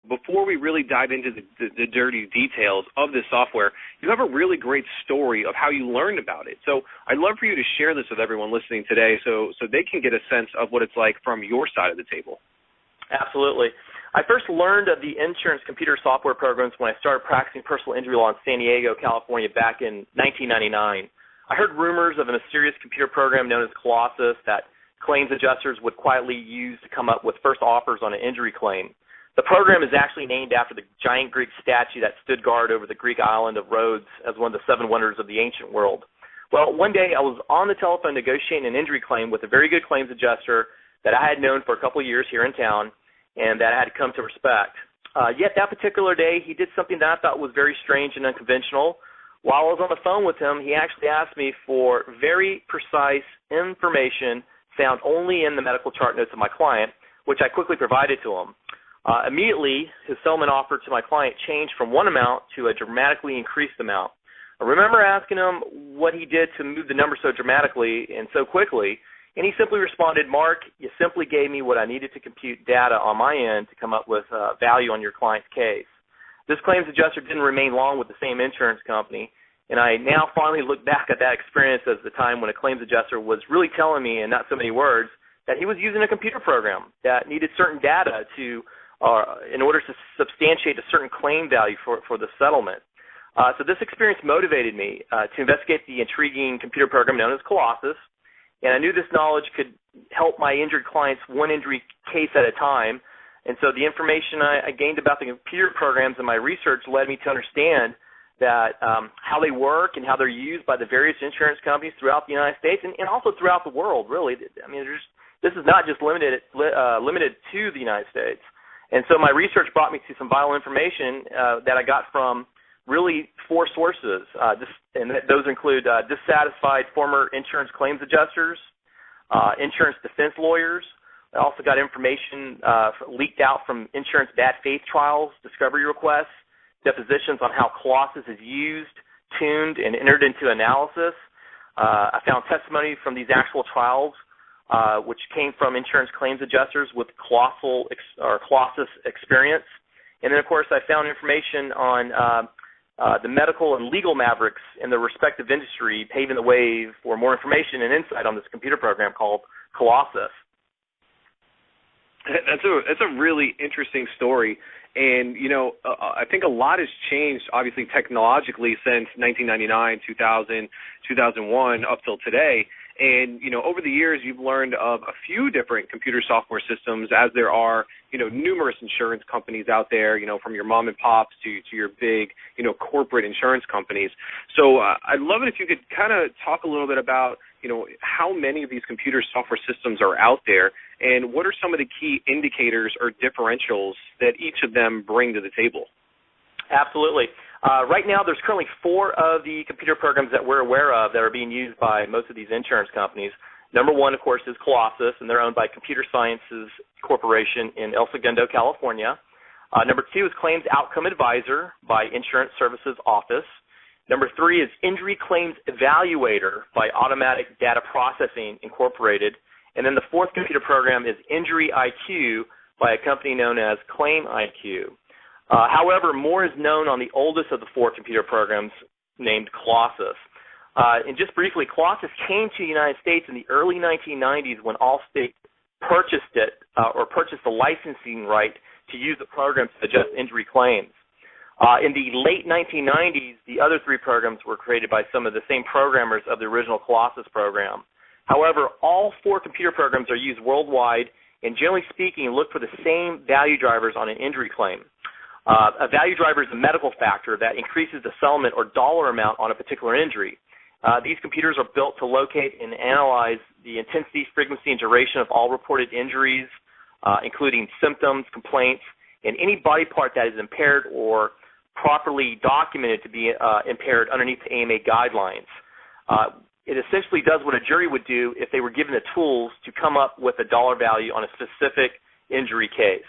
before we really dive into the dirty details of this software, you have a really great story of how you learned about it. So I'd love for you to share this with everyone listening today so they can get a sense of what it's like from your side of the table. Absolutely. I first learned of the insurance computer software programs when I started practicing personal injury law in San Diego, California back in 1999. I heard rumors of a mysterious computer program known as Colossus that claims adjusters would quietly use to come up with first offers on an injury claim. The program is actually named after the giant Greek statue that stood guard over the Greek island of Rhodes as one of the 7 wonders of the ancient world. Well, one day I was on the telephone negotiating an injury claim with a very good claims adjuster that I had known for a couple of years here in town and that I had come to respect. Yet that particular day, he did something that I thought was very strange and unconventional. While I was on the phone with him, he actually asked me for very precise information found only in the medical chart notes of my client, which I quickly provided to him. Immediately, his settlement offer to my client changed from one amount to a dramatically increased amount. I remember asking him what he did to move the number so dramatically and so quickly, and he simply responded, "Mark, you simply gave me what I needed to compute data on my end to come up with value on your client's case." This claims adjuster didn't remain long with the same insurance company, and I now finally look back at that experience as the time when a claims adjuster was really telling me in not so many words that he was using a computer program that needed certain data to in order to substantiate a certain claim value for the settlement. So this experience motivated me to investigate the intriguing computer program known as Colossus, and I knew this knowledge could help my injured clients one injury case at a time. And so the information I gained about the computer programs in my research led me to understand that how they work and how they're used by the various insurance companies throughout the United States and also throughout the world, really. I mean, this is not just limited to the United States. And so my research brought me to some vital information that I got from really 4 sources, and those include dissatisfied former insurance claims adjusters, insurance defense lawyers. I also got information leaked out from insurance bad faith trials, discovery requests, depositions on how Colossus is used, tuned, and entered into analysis. I found testimony from these actual trials, which came from insurance claims adjusters with Colossus experience. And then, of course, I found information on the medical and legal mavericks in the respective industry, paving the way for more information and insight on this computer program called Colossus. That's a really interesting story. And, you know, I think a lot has changed, obviously, technologically since 1999, 2000, 2001, up till today. And, you know, over the years, you've learned of a few different computer software systems, as there are, you know, numerous insurance companies out there, you know, from your mom and pops to your big, you know, corporate insurance companies. So I'd love it if you could kind of talk a little bit about, you know, how many of these computer software systems are out there, and what are some of the key indicators or differentials that each of them bring to the table? Absolutely. Right now, there's currently 4 of the computer programs that we're aware of that are being used by most of these insurance companies. Number 1, of course, is Colossus, and they're owned by Computer Sciences Corporation in El Segundo, California. Number 2 is Claims Outcome Advisor by Insurance Services Office. Number 3 is Injury Claims Evaluator by Automatic Data Processing Incorporated. And then the 4th computer program is Injury IQ by a company known as Claim IQ. However, more is known on the oldest of the 4 computer programs, named Colossus. And just briefly, Colossus came to the United States in the early 1990s when Allstate purchased it or purchased the licensing right to use the program to adjust injury claims. In the late 1990s, the other 3 programs were created by some of the same programmers of the original Colossus program. However, all 4 computer programs are used worldwide and, generally speaking, look for the same value drivers on an injury claim. A value driver is a medical factor that increases the settlement or dollar amount on a particular injury. These computers are built to locate and analyze the intensity, frequency, and duration of all reported injuries, including symptoms, complaints, and any body part that is impaired or properly documented to be impaired underneath the AMA guidelines. It essentially does what a jury would do if they were given the tools to come up with a dollar value on a specific injury case.